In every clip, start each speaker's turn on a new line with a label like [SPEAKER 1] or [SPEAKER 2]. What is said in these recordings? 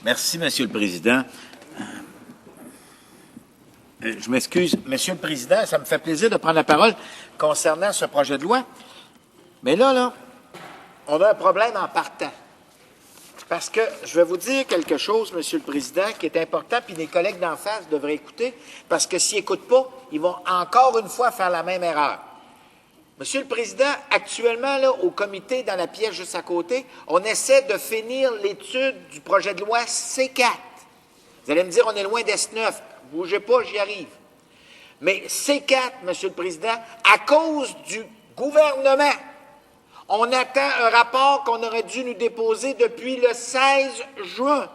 [SPEAKER 1] Merci, Monsieur le Président. Je m'excuse, Monsieur le Président, ça me fait plaisir de prendre la parole concernant ce projet de loi. Mais là, on a un problème en partant. Parce que je vais vous dire quelque chose, Monsieur le Président, qui est important, puis les collègues d'en face devraient écouter, parce que s'ils n'écoutent pas, ils vont encore une fois faire la même erreur. Monsieur le Président, actuellement, là, au comité, dans la pièce juste à côté, on essaie de finir l'étude du projet de loi C4. Vous allez me dire, on est loin d'S9. Bougez pas, j'y arrive. Mais C4, Monsieur le Président, à cause du gouvernement, on attend un rapport qu'on aurait dû nous déposer depuis le 16 juin.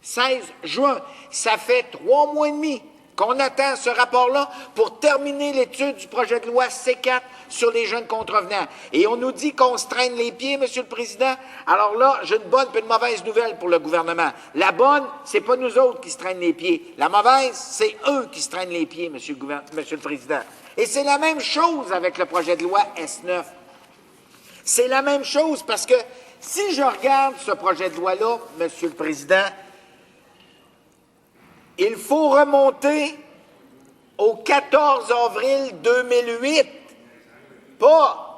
[SPEAKER 1] 16 juin. Ça fait 3 mois et demi qu'on attend ce rapport-là pour terminer l'étude du projet de loi C4 sur les jeunes contrevenants. Et on nous dit qu'on se traîne les pieds, Monsieur le Président. Alors là, j'ai une bonne et une mauvaise nouvelle pour le gouvernement. La bonne, c'est pas nous autres qui se traînent les pieds. La mauvaise, c'est eux qui se traînent les pieds, Monsieur le Président. Et c'est la même chose avec le projet de loi S9. C'est la même chose parce que si je regarde ce projet de loi-là, Monsieur le Président, il faut remonter au 14 avril 2008, pas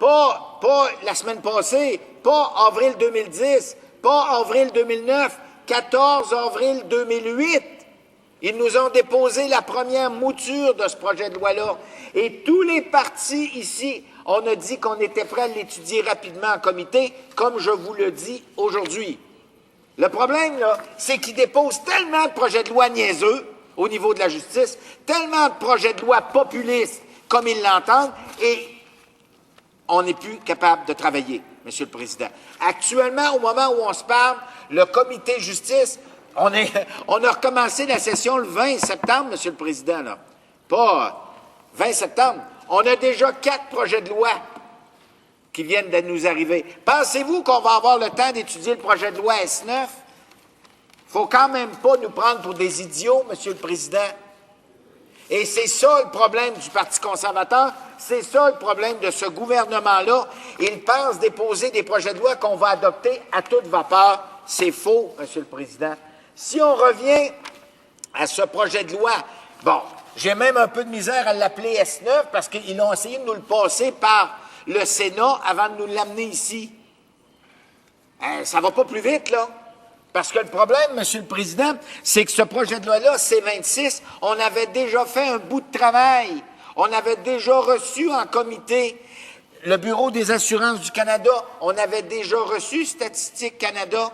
[SPEAKER 1] la semaine passée, pas avril 2010, pas avril 2009, 14 avril 2008. Ils nous ont déposé la première mouture de ce projet de loi-là. Et tous les partis ici, on a dit qu'on était prêt à l'étudier rapidement en comité, comme je vous le dis aujourd'hui. Le problème, là, c'est qu'ils déposent tellement de projets de loi niaiseux au niveau de la justice, tellement de projets de loi populistes comme ils l'entendent, et on n'est plus capable de travailler, Monsieur le Président. Actuellement, au moment où on se parle, le comité justice, on a recommencé la session le 20 septembre, Monsieur le Président, là. Pas 20 septembre. On a déjà 4 projets de loi qui viennent de nous arriver. Pensez-vous qu'on va avoir le temps d'étudier le projet de loi S9? Il ne faut quand même pas nous prendre pour des idiots, Monsieur le Président. Et c'est ça le problème du Parti conservateur, c'est ça le problème de ce gouvernement-là. Ils pensent déposer des projets de loi qu'on va adopter à toute vapeur. C'est faux, Monsieur le Président. Si on revient à ce projet de loi, bon, j'ai même un peu de misère à l'appeler S9 parce qu'ils ont essayé de nous le passer par le Sénat avant de nous l'amener ici. Ça va pas plus vite, là. Parce que le problème, Monsieur le Président, c'est que ce projet de loi-là, C26, on avait déjà fait un bout de travail. On avait déjà reçu en comité le Bureau des assurances du Canada. On avait déjà reçu Statistique Canada.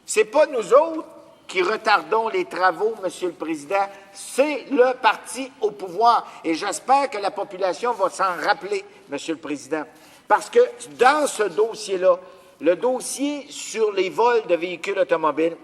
[SPEAKER 1] C'est pas nous autres qui retardons les travaux, Monsieur le Président. C'est le parti au pouvoir. Et j'espère que la population va s'en rappeler, Monsieur le Président. Parce que dans ce dossier-là, le dossier sur les vols de véhicules automobiles,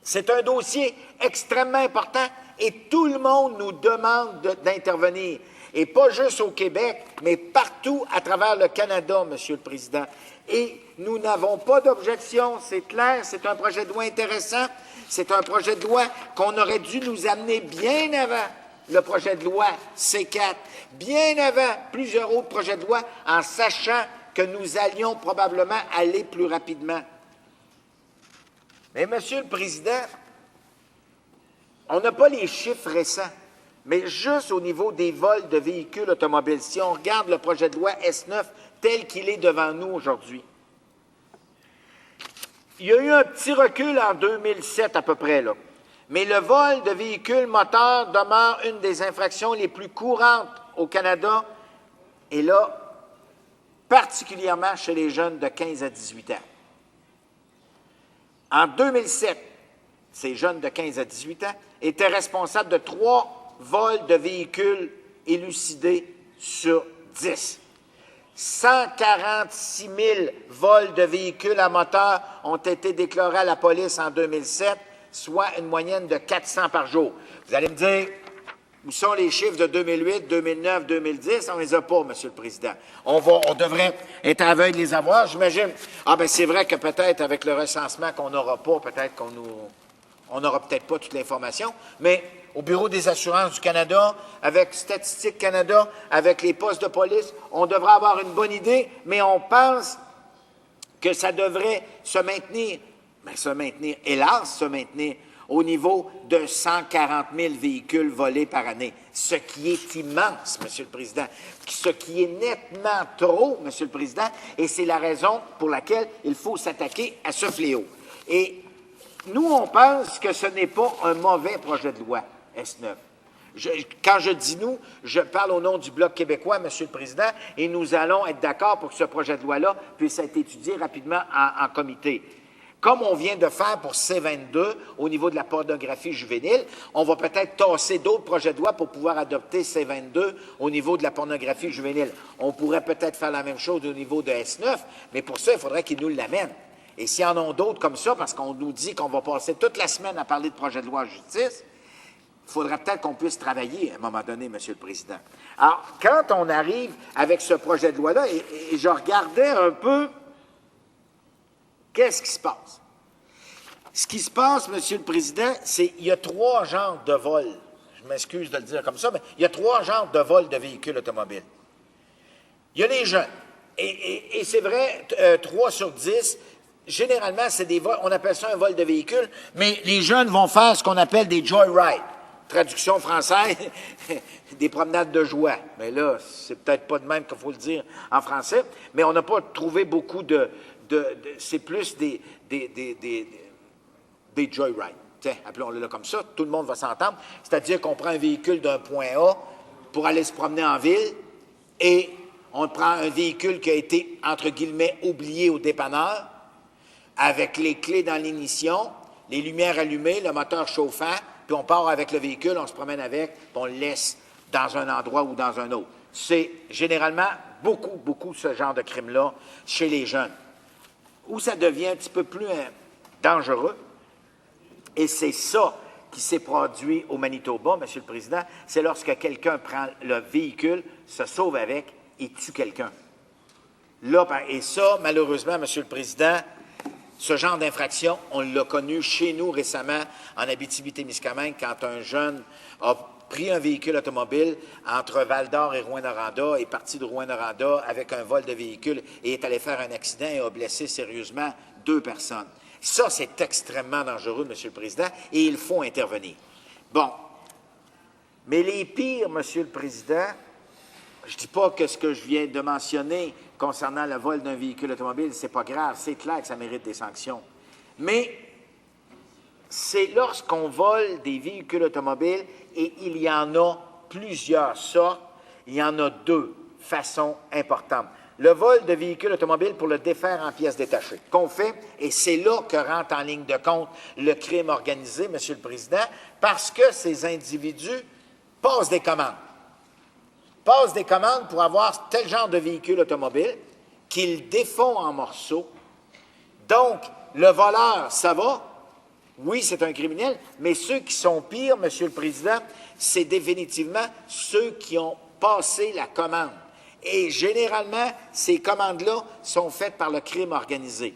[SPEAKER 1] c'est un dossier extrêmement important et tout le monde nous demande d'intervenir. Et pas juste au Québec, mais partout à travers le Canada, Monsieur le Président. Et nous n'avons pas d'objection, c'est clair, c'est un projet de loi intéressant, c'est un projet de loi qu'on aurait dû nous amener bien avant le projet de loi C4, bien avant plusieurs autres projets de loi, en sachant que nous allions probablement aller plus rapidement. Mais, Monsieur le Président, on n'a pas les chiffres récents, mais juste au niveau des vols de véhicules automobiles, si on regarde le projet de loi S9 tel qu'il est devant nous aujourd'hui, il y a eu un petit recul en 2007 à peu près, là. Mais le vol de véhicules moteurs demeure une des infractions les plus courantes au Canada, et là, particulièrement chez les jeunes de 15 à 18 ans. En 2007, ces jeunes de 15 à 18 ans étaient responsables de 3 vols de véhicules élucidés sur 10. 146 000 vols de véhicules à moteur ont été déclarés à la police en 2007, soit une moyenne de 400 par jour. Vous allez me dire, où sont les chiffres de 2008, 2009, 2010? On ne les a pas, Monsieur le Président. On devrait être à veille de les avoir, j'imagine. Ah ben c'est vrai que peut-être avec le recensement qu'on n'aura pas, peut-être on n'aura peut-être pas toute l'information, mais au Bureau des assurances du Canada, avec Statistique Canada, avec les postes de police, on devrait avoir une bonne idée, mais on pense que ça devrait se maintenir mais se maintenir, hélas, se maintenir au niveau de 140 000 véhicules volés par année, ce qui est immense, M. le Président, ce qui est nettement trop, M. le Président, et c'est la raison pour laquelle il faut s'attaquer à ce fléau. Et nous, on pense que ce n'est pas un mauvais projet de loi, S9. Quand je dis nous, je parle au nom du Bloc québécois, M. le Président, et nous allons être d'accord pour que ce projet de loi-là puisse être étudié rapidement en comité. Comme on vient de faire pour C-22 au niveau de la pornographie juvénile, on va peut-être tasser d'autres projets de loi pour pouvoir adopter C-22 au niveau de la pornographie juvénile. On pourrait peut-être faire la même chose au niveau de S9, mais pour ça, il faudrait qu'ils nous l'amènent. Et s'il y en a d'autres comme ça, parce qu'on nous dit qu'on va passer toute la semaine à parler de projet de loi en justice, il faudrait peut-être qu'on puisse travailler à un moment donné, M. le Président. Alors, quand on arrive avec ce projet de loi-là, et je regardais un peu, qu'est-ce qui se passe? Ce qui se passe, M. le Président, c'est qu'il y a 3 genres de vols. Je m'excuse de le dire comme ça, mais il y a 3 genres de vols de véhicules automobiles. Il y a les jeunes. Et c'est vrai, 3 sur 10, généralement, c'est des vols, on appelle ça un vol de véhicule, mais les jeunes vont faire ce qu'on appelle des joyrides. Traduction française, des promenades de joie. Mais là, c'est peut-être pas de même qu'il faut le dire en français, mais on n'a pas trouvé beaucoup c'est plus des joyrides. Tiens, appelons-le là comme ça, tout le monde va s'entendre. C'est-à-dire qu'on prend un véhicule d'un point A pour aller se promener en ville et on prend un véhicule qui a été, entre guillemets, oublié au dépanneur, avec les clés dans l'ignition, les lumières allumées, le moteur chauffant, puis on part avec le véhicule, on se promène avec, puis on le laisse dans un endroit ou dans un autre. C'est généralement beaucoup ce genre de crime-là chez les jeunes. Où ça devient un petit peu plus dangereux, et c'est ça qui s'est produit au Manitoba, M. le Président, c'est lorsque quelqu'un prend le véhicule, se sauve avec et tue quelqu'un. Là, et ça, malheureusement, M. le Président, ce genre d'infraction, on l'a connu chez nous récemment en Abitibi-Témiscamingue quand un jeune a pris un véhicule automobile entre Val-d'Or et Rouyn-Noranda, est parti de Rouyn-Noranda avec un vol de véhicule et est allé faire un accident et a blessé sérieusement 2 personnes. Ça, c'est extrêmement dangereux, M. le Président, et il faut intervenir. Bon. Mais les pires, M. le Président, je ne dis pas que ce que je viens de mentionner concernant le vol d'un véhicule automobile, c'est pas grave, c'est clair que ça mérite des sanctions. Mais c'est lorsqu'on vole des véhicules automobiles, et il y en a plusieurs sortes, il y en a 2 façons importantes. Le vol de véhicules automobiles pour le défaire en pièces détachées, qu'on fait, et c'est là que rentre en ligne de compte le crime organisé, M. le Président, parce que ces individus passent des commandes. Passent des commandes pour avoir tel genre de véhicule automobile qu'ils défont en morceaux. Donc, le voleur, ça va. Oui, c'est un criminel, mais ceux qui sont pires, M. le Président, c'est définitivement ceux qui ont passé la commande. Et généralement, ces commandes-là sont faites par le crime organisé.